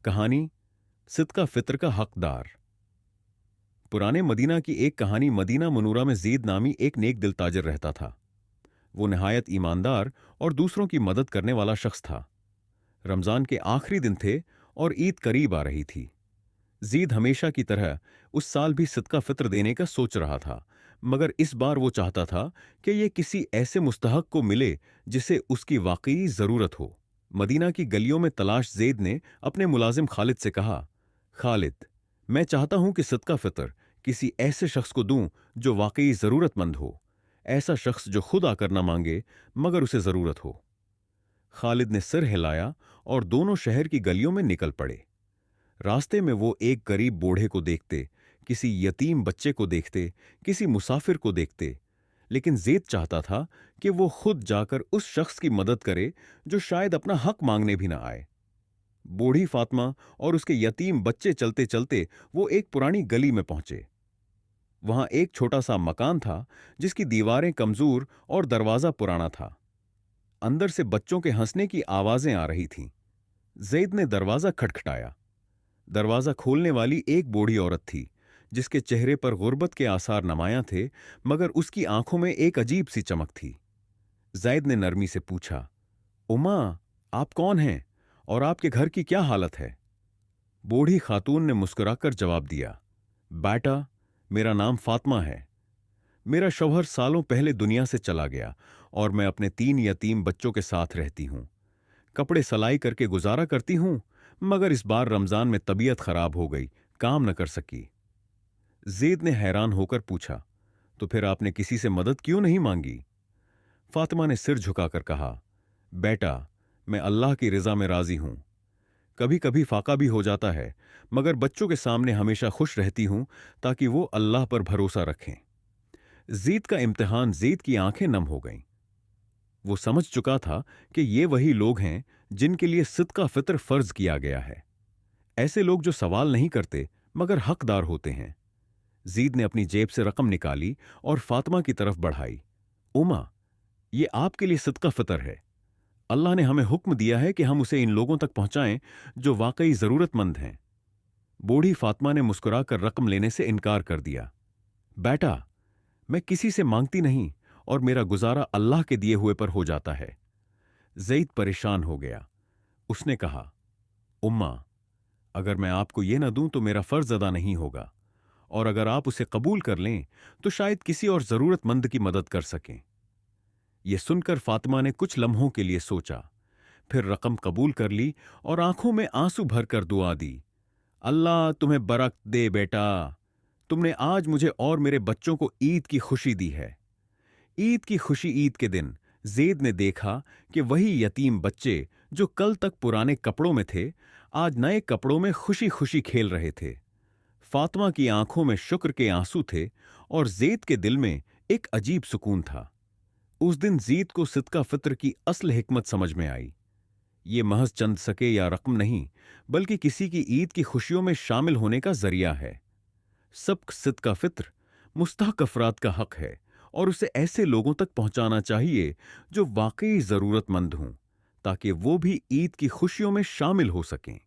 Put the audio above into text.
कहानी सिदका फित्र का हकदार। पुराने मदीना की एक कहानी। मदीना मनूरा में ज़ीद नामी एक नेक दिल ताजिर रहता था। वो नहायत ईमानदार और दूसरों की मदद करने वाला शख्स था। रमज़ान के आखिरी दिन थे और ईद करीब आ रही थी। ज़ीद हमेशा की तरह उस साल भी सिदका फित्र देने का सोच रहा था, मगर इस बार वो चाहता था कि ये किसी ऐसे मुस्तहक को मिले जिसे उसकी वाकई ज़रूरत हो। मदीना की गलियों में तलाश ज़ेद ने अपने मुलाजिम खालिद से कहा, खालिद, मैं चाहता हूं कि सदका फितर किसी ऐसे शख्स को दूं जो वाकई ज़रूरतमंद हो, ऐसा शख्स जो खुद आकर ना मांगे मगर उसे ज़रूरत हो। खालिद ने सिर हिलाया और दोनों शहर की गलियों में निकल पड़े। रास्ते में वो एक गरीब बूढ़े को देखते, किसी यतीम बच्चे को देखते, किसी मुसाफिर को देखते, लेकिन ज़ेद चाहता था कि वो खुद जाकर उस शख्स की मदद करे जो शायद अपना हक मांगने भी ना आए। बूढ़ी फातिमा और उसके यतीम बच्चे चलते चलते वो एक पुरानी गली में पहुंचे। वहां एक छोटा सा मकान था जिसकी दीवारें कमजोर और दरवाजा पुराना था। अंदर से बच्चों के हंसने की आवाजें आ रही थीं। ज़ैद ने दरवाजा खटखटाया। दरवाजा खोलने वाली एक बूढ़ी औरत थी जिसके चेहरे पर गुर्बत के आसार नुमायां थे, मगर उसकी आंखों में एक अजीब सी चमक थी। ज़ैद ने नरमी से पूछा, उमा, आप कौन हैं और आपके घर की क्या हालत है? बूढ़ी खातून ने मुस्कुराकर जवाब दिया, बेटा, मेरा नाम फातिमा है। मेरा शौहर सालों पहले दुनिया से चला गया और मैं अपने 3 यतीम बच्चों के साथ रहती हूं। कपड़े सलाई करके गुजारा करती हूं, मगर इस बार रमजान में तबीयत खराब हो गई, काम न कर सकी। ज़ेद ने हैरान होकर पूछा, तो फिर आपने किसी से मदद क्यों नहीं मांगी? फातिमा ने सिर झुकाकर कहा, बेटा, मैं अल्लाह की रिजा में राजी हूं। कभी कभी फाका भी हो जाता है, मगर बच्चों के सामने हमेशा खुश रहती हूं ताकि वो अल्लाह पर भरोसा रखें। ज़ीद का इम्तिहान। ज़ीद की आंखें नम हो गईं। वो समझ चुका था कि ये वही लोग हैं जिनके लिए सिदका फित्र फर्ज किया गया है। ऐसे लोग जो सवाल नहीं करते मगर हकदार होते हैं। ज़ीद ने अपनी जेब से रकम निकाली और फातिमा की तरफ बढ़ाई। उमा, ये आपके लिए सिदका फितर है। अल्लाह ने हमें हुक्म दिया है कि हम उसे इन लोगों तक पहुंचाएं जो वाकई जरूरतमंद हैं। बूढ़ी फातिमा ने मुस्कुराकर रकम लेने से इनकार कर दिया। बेटा, मैं किसी से मांगती नहीं और मेरा गुजारा अल्लाह के दिए हुए पर हो जाता है। ज़ैद परेशान हो गया। उसने कहा, उम्मा, अगर मैं आपको यह ना दूं तो मेरा फर्ज अदा नहीं होगा, और अगर आप उसे कबूल कर लें तो शायद किसी और जरूरतमंद की मदद कर सकें। यह सुनकर फातिमा ने कुछ लम्हों के लिए सोचा, फिर रकम कबूल कर ली और आंखों में आंसू भरकर दुआ दी। अल्लाह तुम्हें बरकत दे बेटा, तुमने आज मुझे और मेरे बच्चों को ईद की खुशी दी है। ईद की खुशी। ईद के दिन ज़ेद ने देखा कि वही यतीम बच्चे जो कल तक पुराने कपड़ों में थे, आज नए कपड़ों में खुशी खुशी खेल रहे थे। फातिमा की आंखों में शुक्र के आंसू थे और ज़ेद के दिल में एक अजीब सुकून था। उस दिन ज़ीद को सिदका फित्र की असल हिकमत समझ में आई। ये महज चंद सके या रकम नहीं, बल्कि किसी की ईद की खुशियों में शामिल होने का जरिया है। सब सिदका फित्र मुस्तहक अफराद का हक है और उसे ऐसे लोगों तक पहुंचाना चाहिए जो वाकई जरूरतमंद हों, ताकि वो भी ईद की खुशियों में शामिल हो सकें।